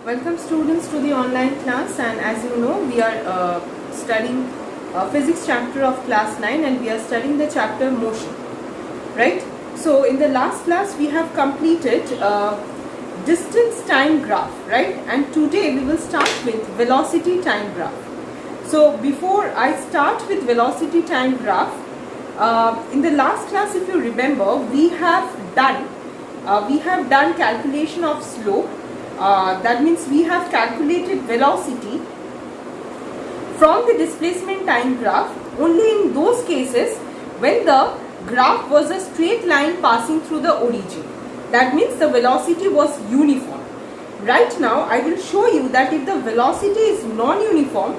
Welcome students to the online class, and as you know we are studying physics chapter of class 9 and we are studying the chapter motion, right? So in the last class we have completed distance time graph, right? And today we will start with velocity time graph. So before I start with velocity time graph, in the last class, if you remember, we have done calculation of slope. That means we have calculated velocity from the displacement time graph only in those cases when the graph was a straight line passing through the origin. That means the velocity was uniform. Right now I will show you that if the velocity is non-uniform,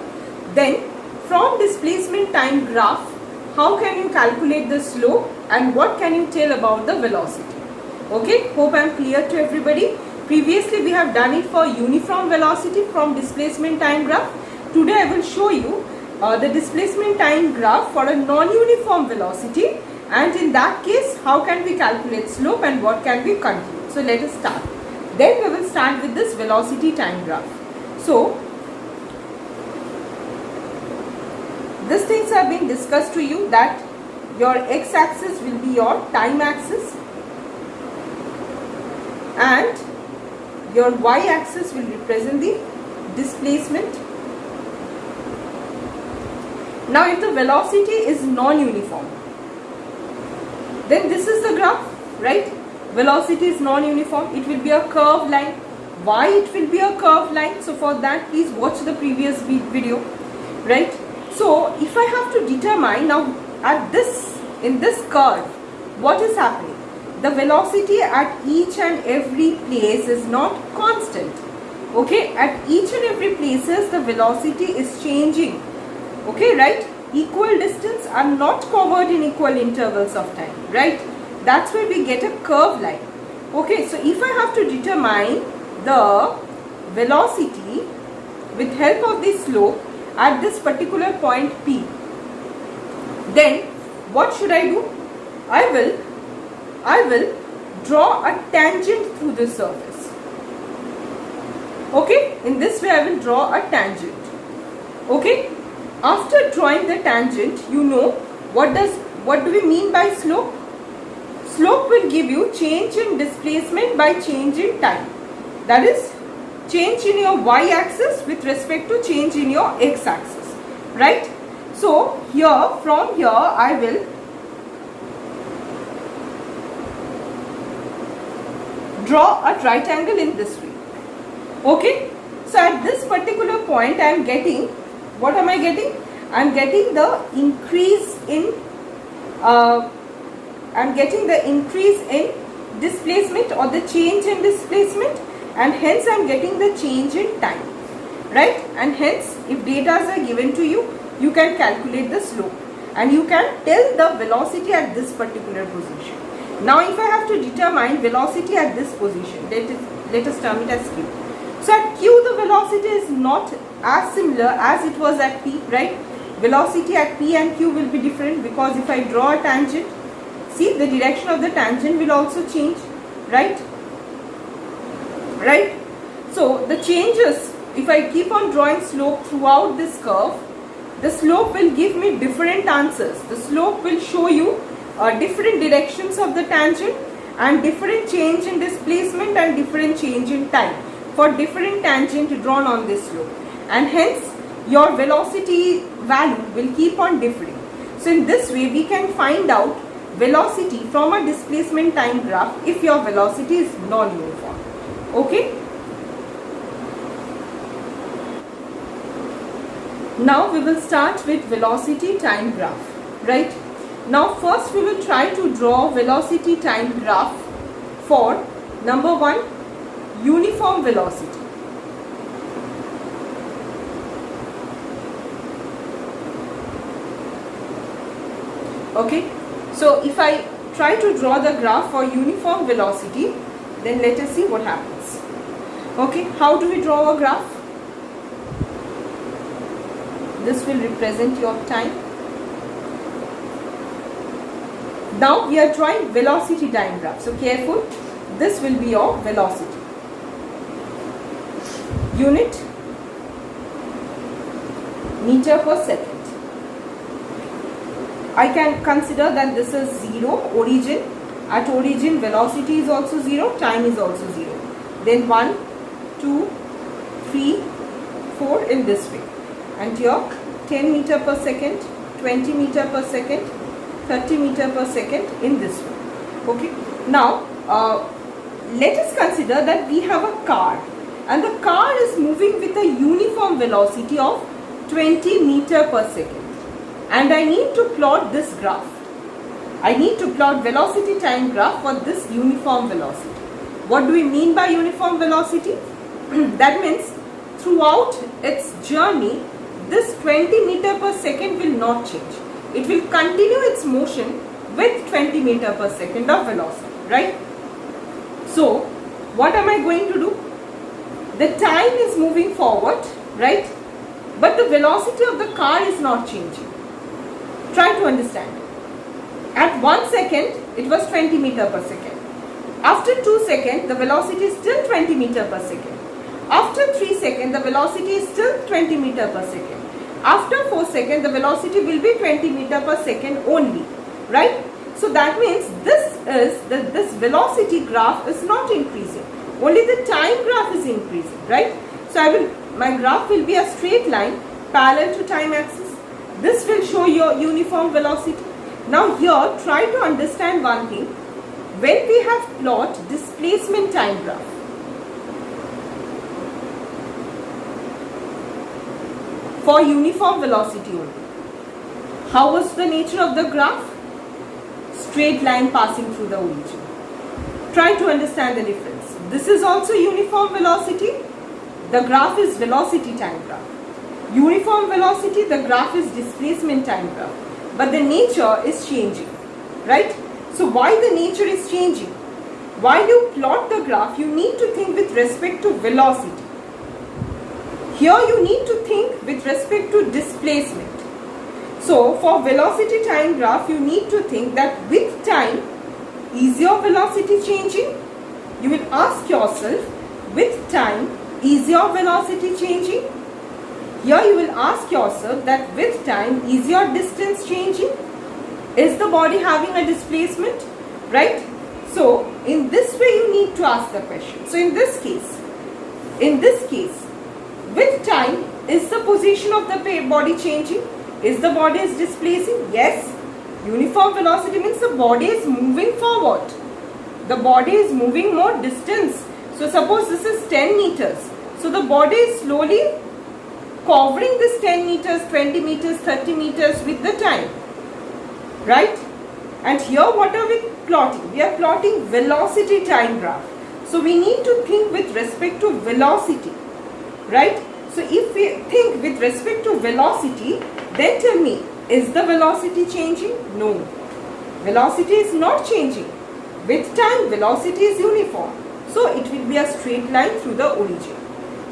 then from displacement time graph, how can you calculate the slope and what can you tell about the velocity? Okay, hope I am clear to everybody. Previously we have done it for uniform velocity from displacement time graph. Today I will show you the displacement time graph for a non-uniform velocity, and in that case how can we calculate slope and what can we conclude. So let us start. Then we will start with this velocity time graph. So these things have been discussed to you, that your x-axis will be your time axis and your y-axis will represent the displacement. Now if the velocity is non-uniform, then this is the graph, right? Velocity is non-uniform, it will be a curved line. Why it will be a curved line? So for that please watch the previous video, right? So if I have to determine now in this curve, what is happening? The velocity at each and every place is not constant. Okay, at each and every places the velocity is changing. Okay, right? Equal distance are not covered in equal intervals of time, right? That's why we get a curved line. Okay, so if I have to determine the velocity with help of the slope at this particular point P, then what should I do? I will draw a tangent through the surface. Okay, in this way I will draw a tangent. Okay, after drawing the tangent, you know what do we mean by slope? Slope will give you change in displacement by change in time. That is change in your y-axis with respect to change in your x-axis, right? So from here I will draw a right angle in this way. Okay, so at this particular point I am getting, what am I getting? I am getting the increase in displacement or the change in displacement, and hence I am getting the change in time, right? And hence if data are given to you, you can calculate the slope and you can tell the velocity at this particular position. Now if I have to determine velocity at this position, let us term it as Q. So at Q the velocity is not as similar as it was at P, right? Velocity at P and Q will be different, because if I draw a tangent, see the direction of the tangent will also change, right? Right? So the changes, if I keep on drawing slope throughout this curve, the slope will give me different answers. The slope will show you different directions of the tangent and different change in displacement and different change in time for different tangent drawn on this slope, and hence your velocity value will keep on differing. So in this way we can find out velocity from a displacement time graph if your velocity is non-uniform. Okay, now we will start with velocity time graph, right? Now first we will try to draw velocity time graph for number 1, uniform velocity. Okay, so if I try to draw the graph for uniform velocity, then let us see what happens. Okay, how do we draw a graph? This will represent your time. Now we are drawing velocity time graph. So careful, this will be your velocity. unit meter per second. I can consider that this is 0 origin. At origin velocity is also 0, time is also 0. Then 1, 2, 3, 4 in this way. And here 10 meter per second, 20 meter per second, 30 meter per second in this way. Okay. Now let us consider that we have a car and the car is moving with a uniform velocity of 20 meter per second. And I need to plot this graph. I need to plot velocity time graph for this uniform velocity. What do we mean by uniform velocity? That means throughout its journey, this 20 meter per second will not change. It will continue its motion with 20 meter per second of velocity, right? So, what am I going to do? The time is moving forward, right? But the velocity of the car is not changing. Try to understand. At 1 second, it was 20 meter per second. After 2 seconds, the velocity is still 20 meter per second. After 3 seconds, the velocity is still 20 meter per second. After 4 seconds, the velocity will be 20 meter per second only, right? So that means this velocity graph is not increasing. Only the time graph is increasing, right? So my graph will be a straight line parallel to time axis. This will show your uniform velocity. Now here, try to understand one thing. When we have plot displacement time graph, for uniform velocity only, how was the nature of the graph? Straight line passing through the origin. Try to understand the difference. This is also uniform velocity. The graph is velocity time graph. Uniform velocity, the graph is displacement time graph. But the nature is changing, right? So why the nature is changing? While you plot the graph, you need to think with respect to velocity. Here you need to think with respect to displacement. So for velocity time graph, you need to think that with time, is your velocity changing? You will ask yourself, with time, is your velocity changing? Here you will ask yourself that with time, is your distance changing? Is the body having a displacement? Right? So in this way you need to ask the question. So in this case, with time, is the position of the body changing? Is the body is displacing? Yes. Uniform velocity means the body is moving forward. The body is moving more distance. So suppose this is 10 meters. So the body is slowly covering this 10 meters, 20 meters, 30 meters with the time. Right? And here what are we plotting? We are plotting velocity time graph. So we need to think with respect to velocity. Right? So if we think with respect to velocity, then tell me, is the velocity changing? No. Velocity is not changing. With time, velocity is uniform. So it will be a straight line through the origin.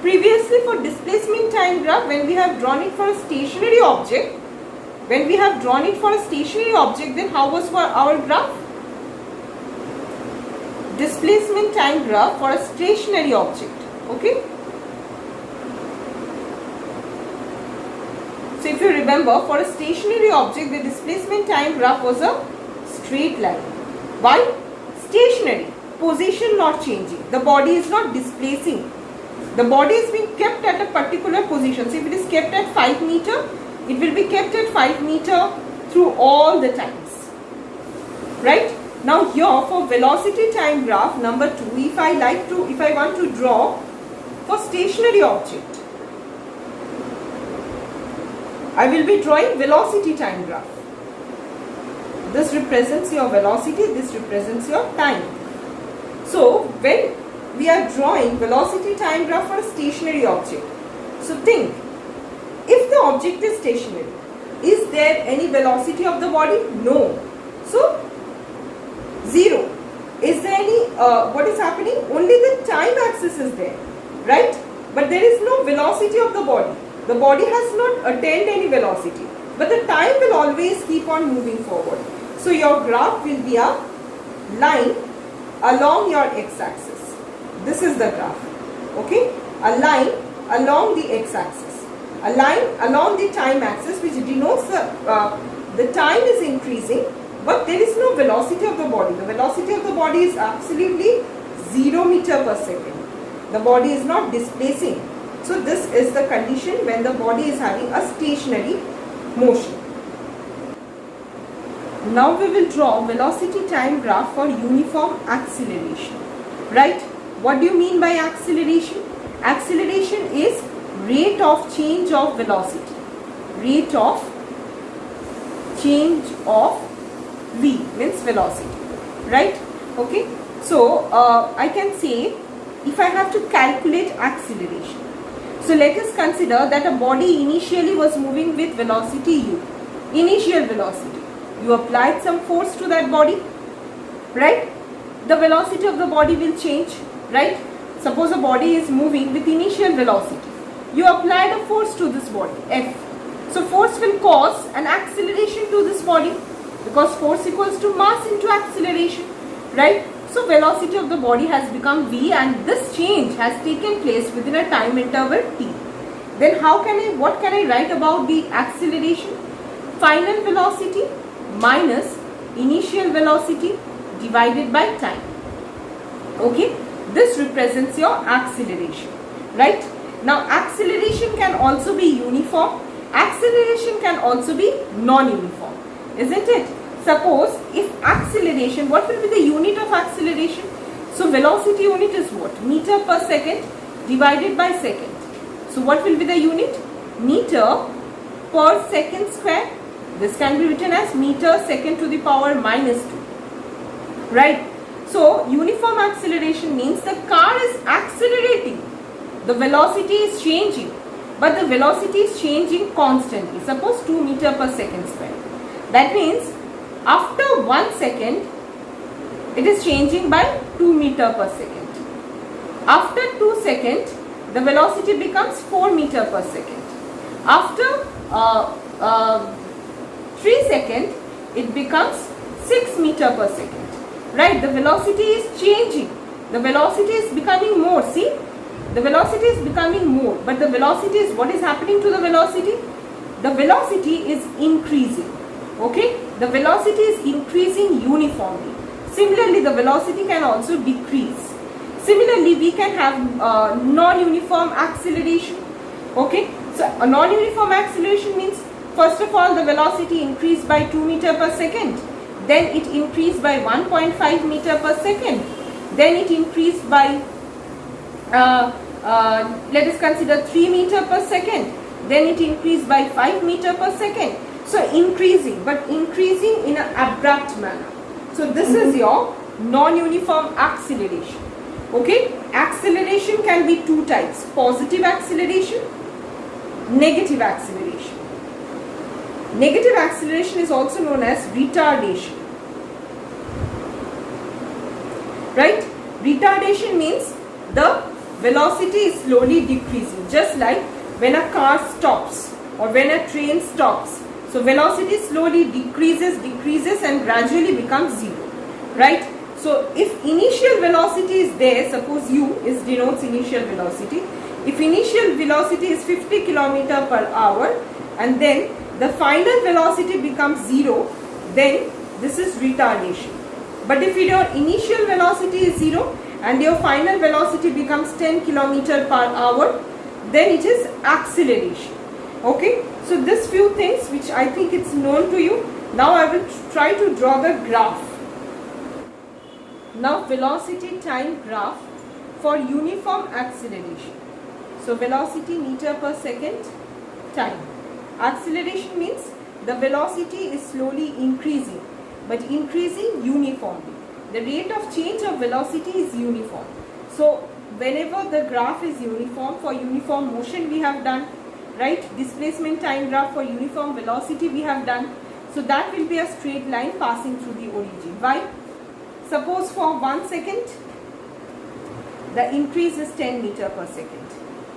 Previously for displacement time graph, when we have drawn it for a stationary object, then how was for our graph? Displacement time graph for a stationary object. Okay? So if you remember, for a stationary object, the displacement time graph was a straight line. Why? Stationary. Position not changing. The body is not displacing. The body is being kept at a particular position. So if it is kept at 5 meter, it will be kept at 5 meter through all the times. Right? Now here for velocity time graph number 2, if I want to draw for stationary object, I will be drawing velocity time graph. This represents your velocity, this represents your time. So when we are drawing velocity time graph for a stationary object, so think, if the object is stationary, is there any velocity of the body? No. So 0. Is there any, what is happening? Only the time axis is there, right? But there is no velocity of the body. The body has not attained any velocity, but the time will always keep on moving forward. So your graph will be a line along your x-axis. This is the graph. Okay? A line along the x-axis. A line along the time axis which denotes the time is increasing, but there is no velocity of the body. The velocity of the body is absolutely 0 meter per second. The body is not displacing. So this is the condition when the body is having a stationary motion. Now we will draw velocity time graph for uniform acceleration. Right? What do you mean by acceleration? Acceleration is rate of change of velocity. Rate of change of v means velocity. Right? Okay. So I can say if I have to calculate acceleration. So let us consider that a body initially was moving with velocity u. Initial velocity. You applied some force to that body, right? The velocity of the body will change, right? Suppose a body is moving with initial velocity. You applied a force to this body, F. So force will cause an acceleration to this body because force equals to mass into acceleration, right? So velocity of the body has become v, and this change has taken place within a time interval t. Then what can I write about the acceleration? Final velocity minus initial velocity divided by time. Okay, this represents your acceleration, right? Now acceleration can also be uniform, acceleration can also be non-uniform, isn't it? Suppose if acceleration, what will be the unit of acceleration? So velocity unit is what? Meter per second divided by second. So what will be the unit? Meter per second square. This can be written as meter second to the power minus 2. Right? So uniform acceleration means the car is accelerating. The velocity is changing, but the velocity is changing constantly. Suppose 2 meter per second square. That means after 1 second, it is changing by 2 meter per second. After 2 seconds, the velocity becomes 4 meter per second. After 3 seconds, it becomes 6 meter per second. Right? The velocity is changing. The velocity is becoming more. See? The velocity is becoming more. But the velocity is, what is happening to the velocity? The velocity is increasing. Okay? The velocity is increasing uniformly. Similarly, the velocity can also decrease. Similarly, we can have non-uniform acceleration. Okay? So, a non-uniform acceleration means, first of all, the velocity increased by 2 meter per second. Then it increased by 1.5 meter per second. Then it increased by, let us consider 3 meter per second. Then it increased by 5 meter per second. So increasing, but increasing in an abrupt manner. So this is your non-uniform acceleration. Okay, acceleration can be two types: positive acceleration, negative acceleration. Negative acceleration is also known as retardation. Right? Retardation means the velocity is slowly decreasing, just like when a car stops or when a train stops. So velocity slowly decreases and gradually becomes zero. Right? So if initial velocity is there, suppose u is denotes initial velocity. If initial velocity is 50 km per hour and then the final velocity becomes zero, then this is retardation. But if your initial velocity is zero and your final velocity becomes 10 km per hour, then it is acceleration. Okay, so this few things which I think it's known to you. Now I will try to draw the graph. Now velocity time graph for uniform acceleration. So velocity meter per second, time. Acceleration means the velocity is slowly increasing, but increasing uniformly. The rate of change of velocity is uniform. So whenever the graph is uniform, for uniform motion we have done, right? Displacement time graph for uniform velocity we have done. So that will be a straight line passing through the origin. Why? Suppose for 1 second, the increase is 10 meter per second.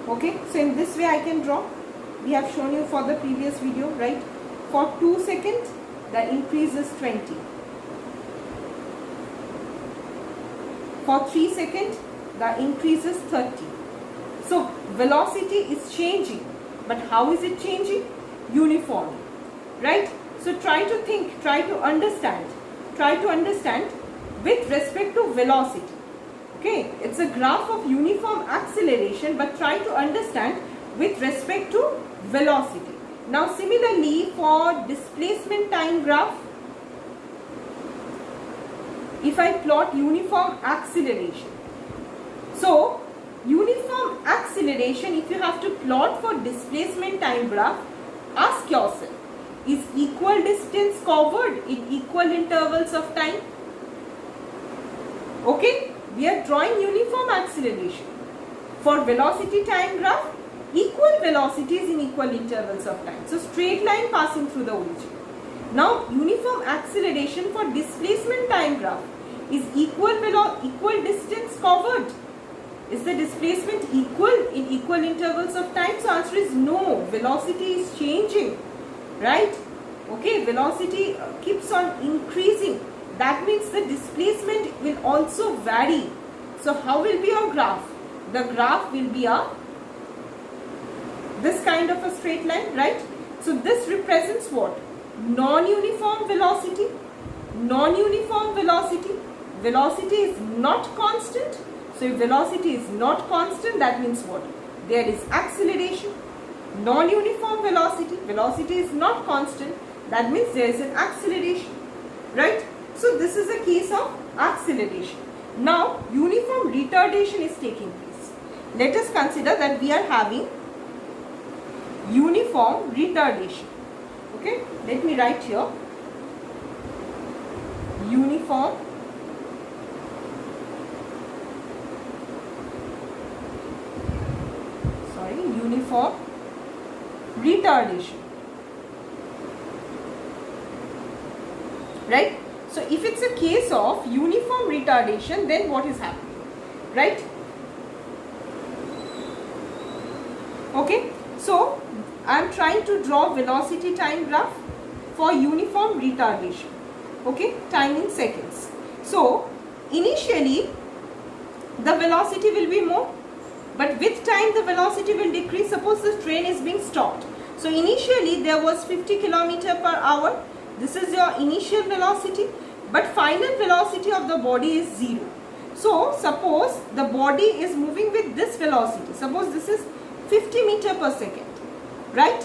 Okay, so in this way I can draw. We have shown you for the previous video, right? For 2 seconds, the increase is 20. For 3 seconds, the increase is 30. So velocity is changing, but how is it changing? Uniformly, right? So try to think, try to understand with respect to velocity. Okay, it's a graph of uniform acceleration, but try to understand with respect to velocity. Now similarly for displacement time graph, if I plot uniform acceleration, so uniform acceleration, if you have to plot for displacement time graph, ask yourself, is equal distance covered in equal intervals of time? Okay, we are drawing uniform acceleration. For velocity time graph, equal velocities in equal intervals of time. So straight line passing through the origin. Now uniform acceleration for displacement time graph, is equal distance covered? Is the displacement equal in equal intervals of time? So answer is no, velocity is changing, right? Okay, velocity keeps on increasing. That means the displacement will also vary. So how will be your graph? The graph will be this kind of a straight line, right? So this represents what? Non-uniform velocity. Non-uniform velocity. Velocity is not constant. So if velocity is not constant, that means what? There is acceleration. Non-uniform velocity. Velocity is not constant. That means there is an acceleration, right? So this is a case of acceleration. Now uniform retardation is taking place. Let us consider that we are having uniform retardation. Okay, let me write here uniform retardation, right? So if it's a case of uniform retardation, then what is happening, right? Okay, so I am trying to draw velocity time graph for uniform retardation. Okay, time in seconds. So initially the velocity will be more, but with time the velocity will decrease. Suppose the train is being stopped. So initially there was 50 km/h. This is your initial velocity, but final velocity of the body is 0. So suppose the body is moving with this velocity. Suppose this is 50 m/s, right?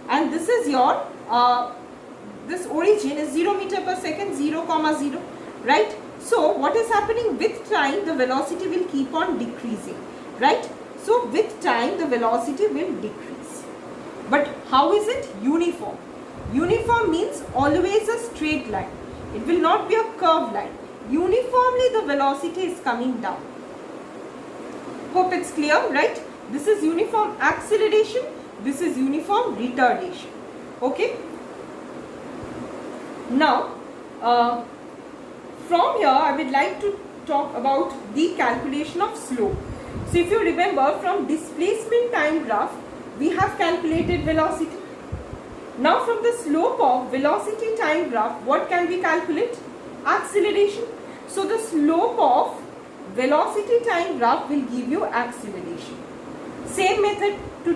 And this is your this origin is 0 m/s, 0, 0, right? So what is happening with time? The velocity will keep on decreasing, right? So with time the velocity will decrease. But how is it? Uniform. Uniform means always a straight line. It will not be a curved line. Uniformly the velocity is coming down. Hope it's clear, right? This is uniform acceleration. This is uniform retardation. Okay. Now, from here I would like to talk about the calculation of slope. So if you remember, from displacement time graph we have calculated velocity. Now from the slope of velocity time graph, what can we calculate? Acceleration. So the slope of velocity time graph will give you acceleration. Same method to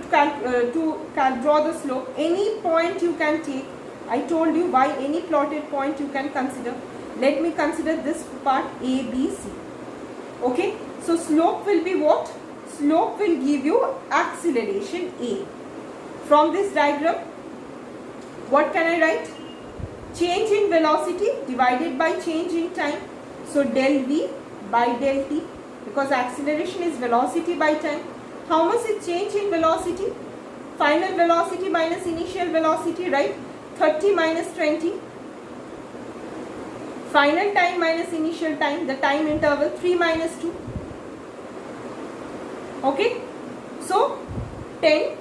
draw the slope. Any point you can take. I told you by any plotted point you can consider. Let me consider this part A, B, C. Okay. So slope will be what? Slope will give you acceleration A. From this diagram, what can I write? Change in velocity divided by change in time. So del V by del T, because acceleration is velocity by time. How much is change in velocity? Final velocity minus initial velocity, right? 30 minus 20. Final time minus initial time, the time interval 3 minus 2. Okay. So 10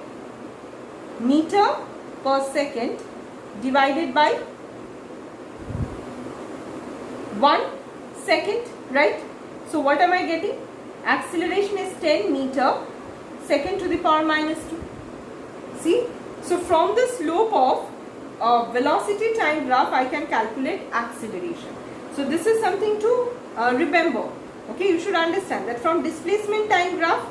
meter per second divided by 1 second, right? So what am I getting? Acceleration is 10 meter second to the power minus 2. See? So from the slope of velocity time graph I can calculate acceleration. So this is something to remember. Okay, you should understand that from displacement time graph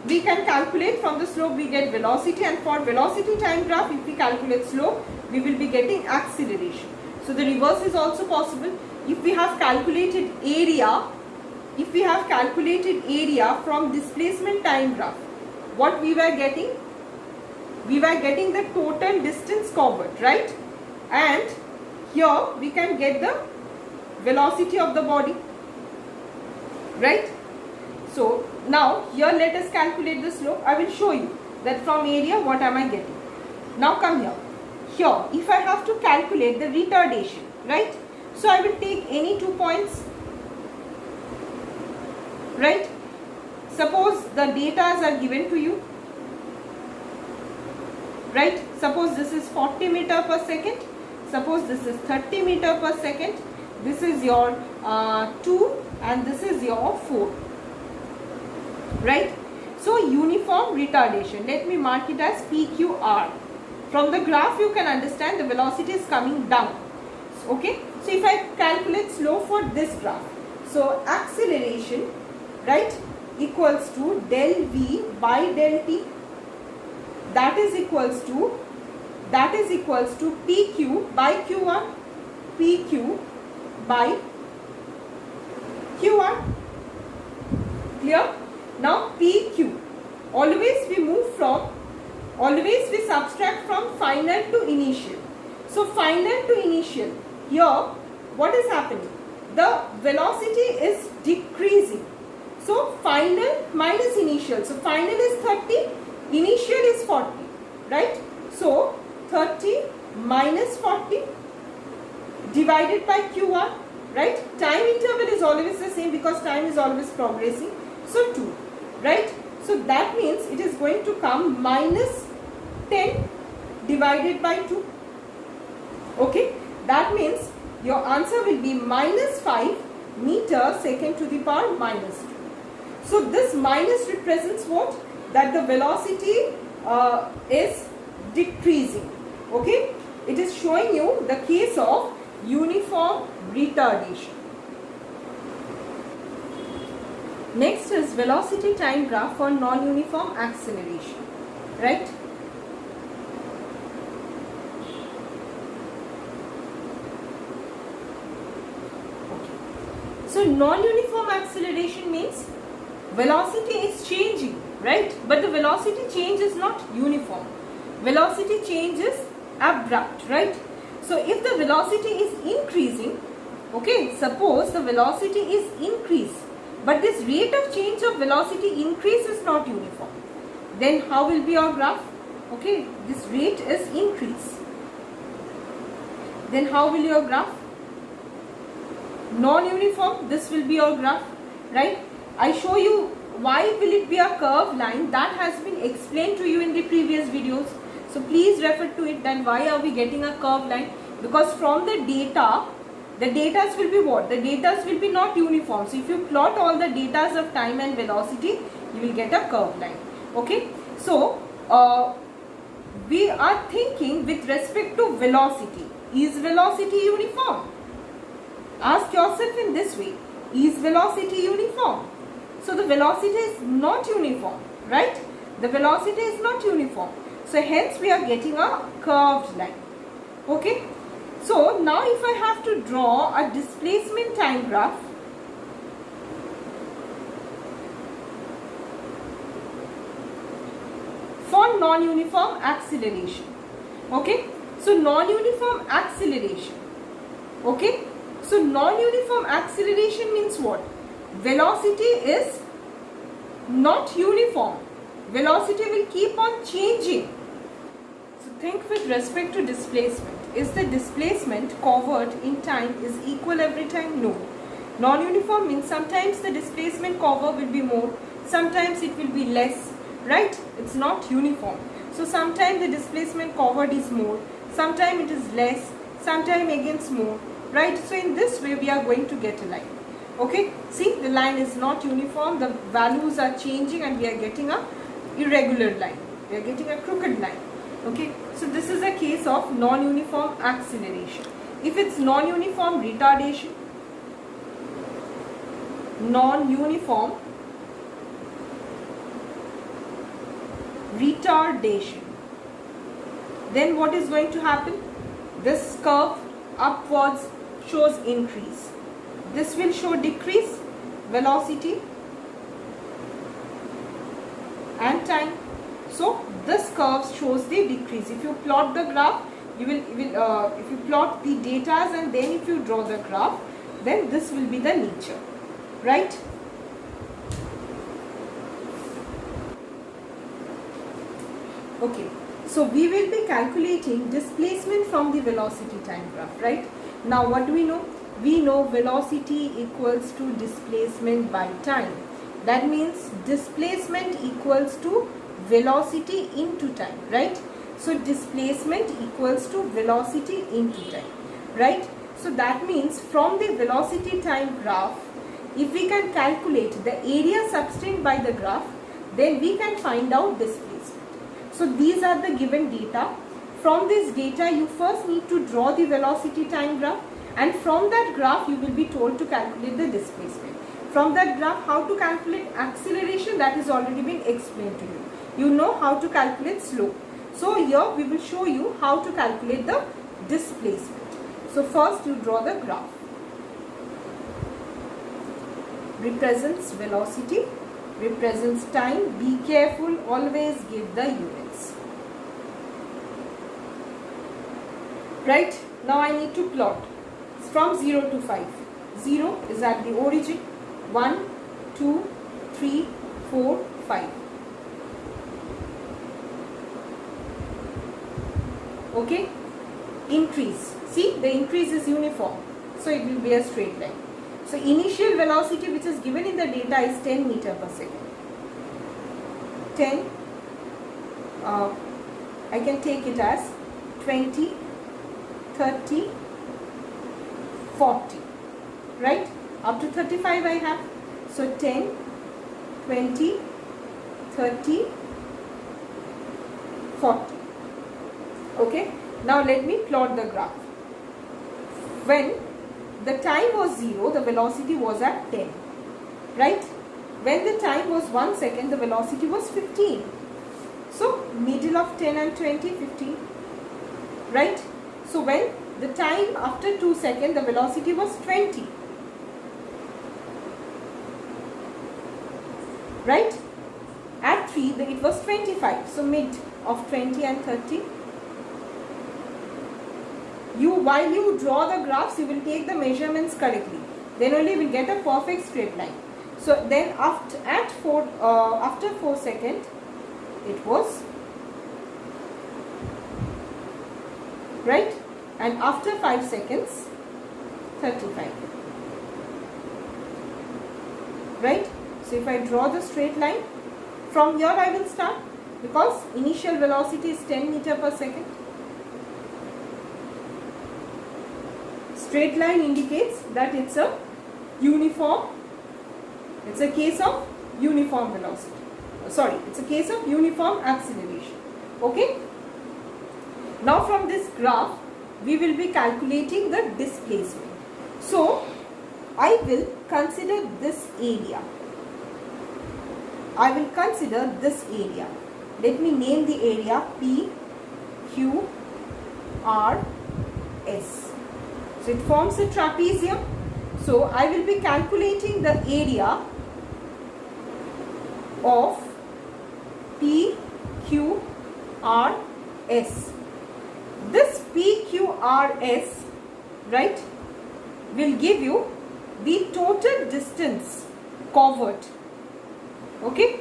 we can calculate from the slope we get velocity, and for velocity time graph if we calculate slope we will be getting acceleration. So the reverse is also possible. If we have calculated area, from displacement time graph, what we were getting? We were getting the total distance covered, right? And here we can get the velocity of the body, right? So now here let us calculate the slope. I will show you that from area what am I getting. Now come here. Here if I have to calculate the retardation, right? So I will take any 2 points, right? Suppose the data are given to you, right? Suppose this is 40 meter per second. Suppose this is 30 meter per second. This is your 2 and this is your 4. Right? So uniform retardation. Let me mark it as PQR. From the graph you can understand the velocity is coming down. Okay? So if I calculate slope for this graph. So acceleration, right, equals to del V by del T. That is equals to PQ by QR. PQ by QR. Clear? Now PQ, always we subtract from final to initial. So final to initial, here what is happening? The velocity is decreasing. So final minus initial. So final is 30, initial is 40, right? So 30 minus 40 divided by QR, right? Time interval is always the same because time is always progressing. So 2. Right? So that means it is going to come minus 10 divided by 2. Okay? That means your answer will be minus 5 meter second to the power minus 2. So this minus represents what? That the velocity is decreasing. Okay? It is showing you the case of uniform retardation. Next is velocity time graph for non-uniform acceleration, right? Okay. So non-uniform acceleration means velocity is changing, right? But the velocity change is not uniform. Velocity change is abrupt, right? So if the velocity is increasing, okay, suppose the velocity is increased, but this rate of change of velocity increase is not uniform. Then how will be your graph? Okay, this rate is increase. Then how will your graph? Non-uniform, this will be your graph, right? I show you why will it be a curved line. That has been explained to you in the previous videos. So please refer to it. Then why are we getting a curved line? Because from the data will be what? The data will be not uniform. So if you plot all the data of time and velocity, you will get a curved line. Okay. So we are thinking with respect to velocity. Is velocity uniform? Ask yourself in this way. Is velocity uniform? So the velocity is not uniform, right? The velocity is not uniform. So hence we are getting a curved line. Okay. So now if I have to draw a displacement time graph, for non-uniform acceleration. Okay. So non-uniform acceleration. Okay. So non-uniform acceleration means what? Velocity is not uniform. Velocity will keep on changing. So think with respect to displacement. Is the displacement covered in time is equal every time? No. Non-uniform means sometimes the displacement cover will be more, sometimes it will be less, right? It's not uniform. So sometimes the displacement covered is more, sometimes it is less, sometimes again more, right? So in this way we are going to get a line. Okay, see, the line is not uniform, the values are changing and we are getting a irregular line, we are getting a crooked line. Okay, so this is a case of non-uniform acceleration. If it's non-uniform retardation, non-uniform retardation. Then what is going to happen? This curve upwards shows increase. This will show decrease, velocity and time. So this curve shows the decrease. If you plot the graph, if you plot the data and then if you draw the graph, then this will be the nature, right? Okay, so we will be calculating displacement from the velocity time graph, right? Now what do we know? We know velocity equals to displacement by time. That means displacement equals to velocity into time, right? So displacement equals to velocity into time, right? So that means from the velocity time graph, if we can calculate the area subtended by the graph, then we can find out displacement. So these are the given data. From this data, you first need to draw the velocity time graph, and from that graph you will be told to calculate the displacement. From that graph, how to calculate acceleration, that is already been explained to you. You know how to calculate slope. So here we will show you how to calculate the displacement. So first you draw the graph. Represents velocity, represents time. Be careful, always give the units. Right, now I need to plot from 0 to 5. 0 is at the origin. 1, 2, 3, 4, 5. Okay, increase. See, the increase is uniform, so it will be a straight line. So initial velocity which is given in the data is 10 meter per second. 10, I can take it as 20, 30, 40, right? Up to 35 I have. So 10, 20, 30, 40. Okay, now let me plot the graph. When the time was 0, the velocity was at 10, right? When the time was 1 second, the velocity was 15. So middle of 10 and 20, 15, right? So when the time after 2 seconds, the velocity was 20, right? At 3, it was 25. So mid of 20 and 30. While you draw the graphs, you will take the measurements correctly. Then only you will get a perfect straight line. So then after 4 seconds, it was, right? And after 5 seconds, 35. Right? So if I draw the straight line, from here I will start, because initial velocity is 10 meter per second. Straight line indicates that it's a uniform, it's a case of uniform velocity. Sorry, it's a case of uniform acceleration. Okay. Now from this graph, we will be calculating the displacement. So I will consider this area. I will consider this area. Let me name the area P, Q, R, S. So it forms a trapezium. So I will be calculating the area of P, Q, R, S. This P, Q, R, S, right, will give you the total distance covered. Okay.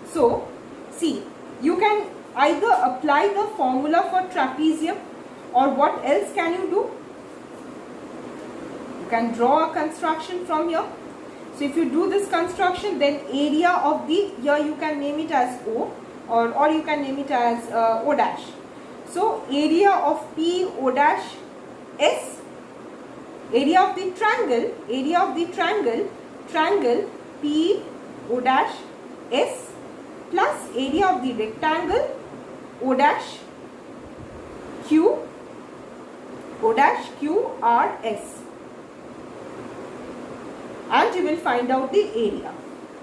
So see, you can either apply the formula for trapezium, or what else can you do? You can draw a construction from here. So if you do this construction, then area of the, here you can name it as O, or you can name it as O dash. So area of P, O dash, S, area of the triangle, triangle P, O dash, S, plus area of the rectangle, O dash, Q, O dash, Q, R, S. And you will find out the area,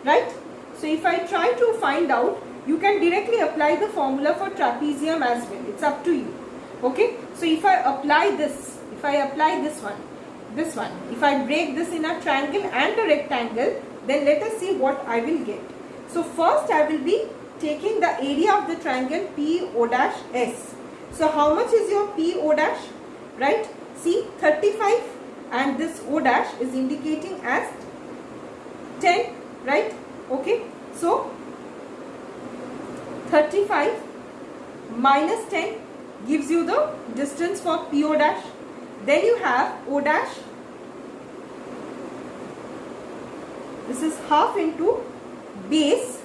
right? So if I try to find out You can directly apply the formula for trapezium as well. It's up to you. Okay. So if I apply this, if I break this in a triangle and a rectangle, then let us see what I will get. So first I will be taking the area of the triangle PO'(S). So how much is your PO'? Right? See, 35, and this O' is indicating as 10, right? Okay. So 35 minus 10 gives you the distance for PO'. Then you have O'. This is half into base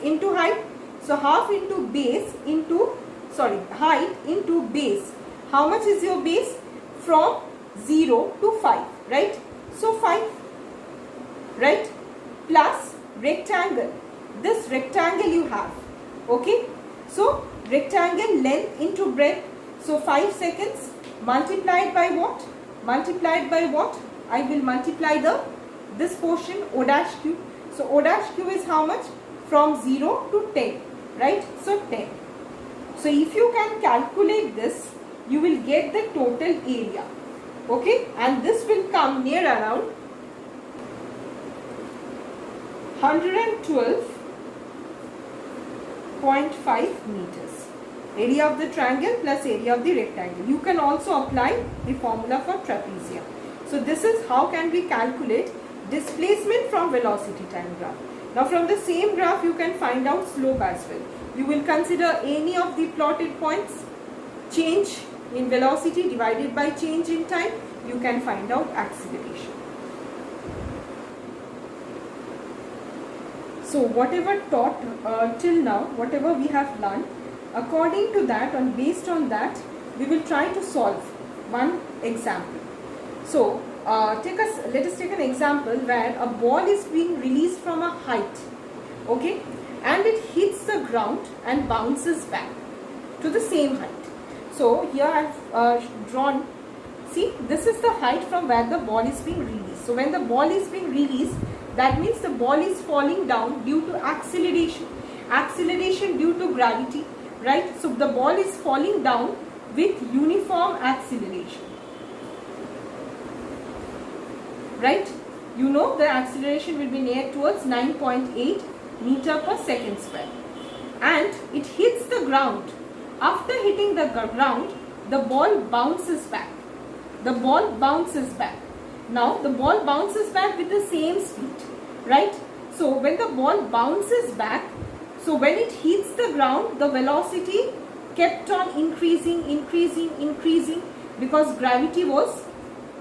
into height. So half into base into, height into base. How much is your base? From 0 to 5, right? So 5, right? Plus rectangle. This rectangle you have. Okay. So rectangle length into breadth. So 5 seconds multiplied by what? Multiplied by what? I will multiply this portion O'(Q). So O'(Q) is how much? From 0 to 10, right? So 10. So if you can calculate this, you will get the total area. Okay, and this will come near around 112.5 meters. Area of the triangle plus area of the rectangle. You can also apply the formula for trapezium. So this is how can we calculate displacement from velocity time graph. Now from the same graph you can find out slope as well. You will consider any of the plotted points, change in velocity divided by change in time, you can find out acceleration. So whatever taught till now, whatever we have learned, according to that and based on that, we will try to solve one example. So let us take an example where a ball is being released from a height, okay, and it hits the ground and bounces back to the same height. So here I have drawn, see, this is the height from where the ball is being released. So when the ball is being released, that means the ball is falling down due to acceleration due to gravity, right? So the ball is falling down with uniform acceleration, right? You know the acceleration will be near towards 9.8 meter per second square, and it hits the ground. After hitting the ground, the ball bounces back. The ball bounces back. Now the ball bounces back with the same speed, right? So when the ball bounces back, so when it hits the ground, the velocity kept on increasing because gravity was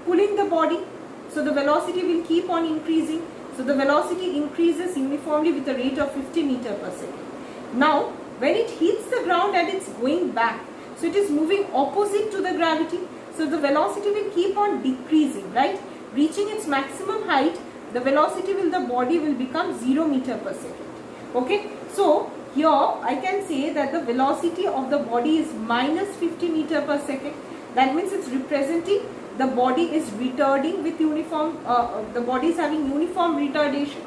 pulling the body. So the velocity will keep on increasing. So the velocity increases uniformly with a rate of 50 meters per second. Now when it hits the ground and it's going back, so it is moving opposite to the gravity. So the velocity will keep on decreasing, right? Reaching its maximum height, the velocity the body will become 0 meter per second. Okay. So here I can say that the velocity of the body is minus 50 meter per second. That means it's representing the body is retarding with uniform, the body is having uniform retardation.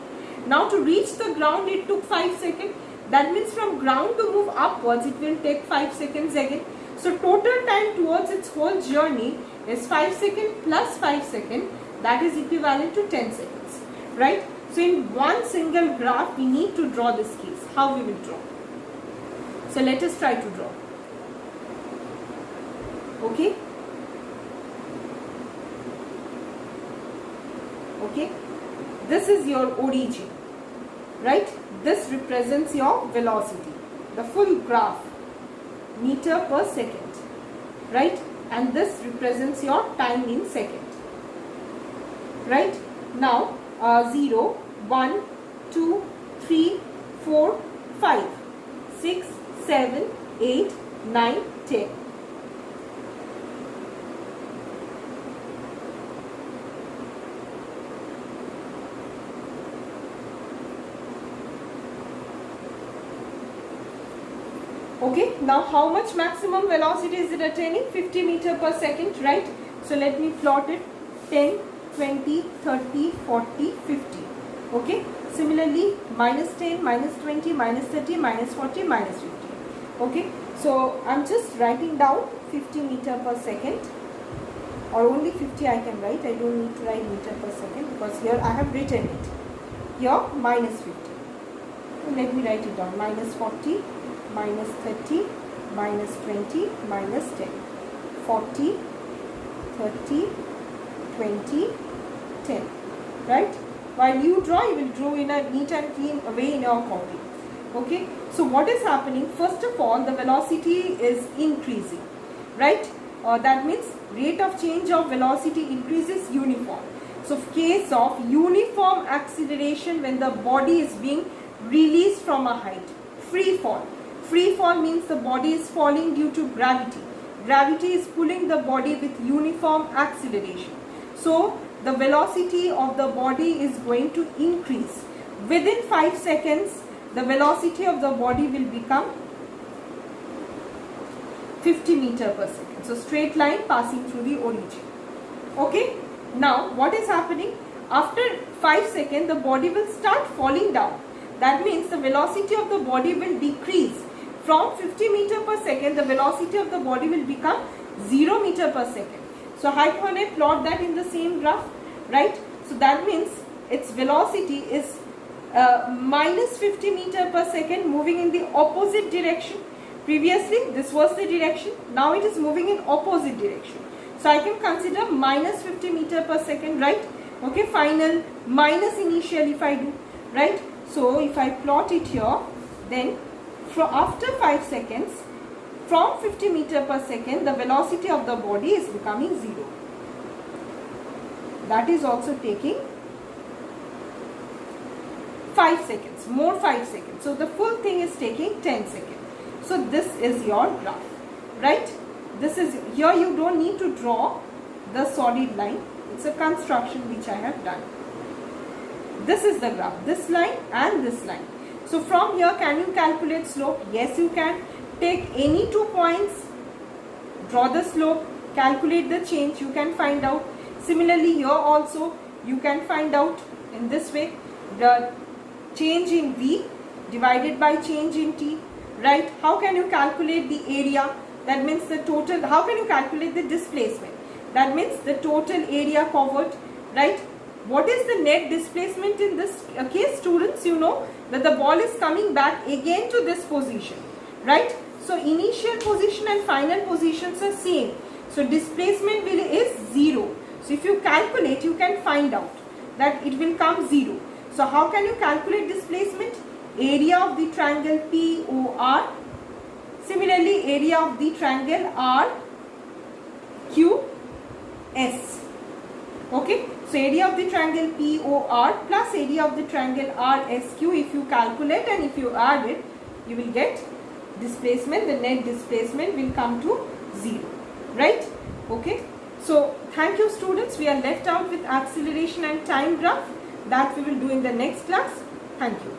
Now to reach the ground it took 5 seconds. That means from ground to move upwards it will take 5 seconds again. So total time towards its whole journey is 5 seconds plus 5 seconds, that is equivalent to 10 seconds, right? So in one single graph we need to draw this case. How we will draw? So let us try to draw. Okay. Okay. This is your origin, right? This represents your velocity, the full graph, meter per second, right? And this represents your time in second, right? Now 0, 1, 2, 3, 4, 5, 6, 7, 8, 9, 10. Okay, now how much maximum velocity is it attaining? 50 meter per second, right? So let me plot it. 10, 20, 30, 40, 50. Okay. Similarly, minus 10, minus 20, minus 30, minus 40, minus 50. Okay. So I'm just writing down 50 meter per second, or only 50 I can write. I don't need to write meter per second because here I have written it. Here minus 50. Let me write it down. Minus 40, minus 30, minus 20, minus 10. 40, 30, 20, 10. Right? While you draw, you will draw in a neat and clean way in your copy. Okay? So what is happening? First of all, the velocity is increasing. Right? That means rate of change of velocity increases uniform. So case of uniform acceleration when the body is being released from a height. Free fall. Free fall means the body is falling due to gravity. Gravity is pulling the body with uniform acceleration. So the velocity of the body is going to increase. Within 5 seconds, the velocity of the body will become 50 meter per second. So straight line passing through the origin. Okay. Now what is happening? After 5 seconds, the body will start falling down. That means the velocity of the body will decrease. From 50 meter per second, the velocity of the body will become 0 meter per second. So how can I plot that in the same graph? Right? So that means its velocity is minus 50 meter per second moving in the opposite direction. Previously this was the direction. Now it is moving in opposite direction. So I can consider minus 50 meter per second, right? Okay, final minus initial if I do, right? So if I plot it here, then after 5 seconds, from 50 meter per second, the velocity of the body is becoming 0. That is also taking 5 seconds, more 5 seconds. So the full thing is taking 10 seconds. So this is your graph, right? This is, here you don't need to draw the solid line. It's a construction which I have done. This is the graph, this line and this line. So from here, can you calculate slope? Yes, you can. Take any 2 points, draw the slope, calculate the change, you can find out. Similarly here also, you can find out in this way the change in V divided by change in T, right? How can you calculate the area? That means the total. How can you calculate the displacement? That means the total area covered, right? What is the net displacement in this case, students? You know that the ball is coming back again to this position, right? So initial position and final positions are same. So displacement is 0. So if you calculate, you can find out that it will come 0. So how can you calculate displacement? Area of the triangle POR. Similarly, area of the triangle RQS. Okay. So area of the triangle POR plus area of the triangle RSQ, if you calculate and if you add it, you will get displacement. The net displacement will come to 0. Right? Okay. So thank you, students. We are left out with acceleration and time graph. That we will do in the next class. Thank you.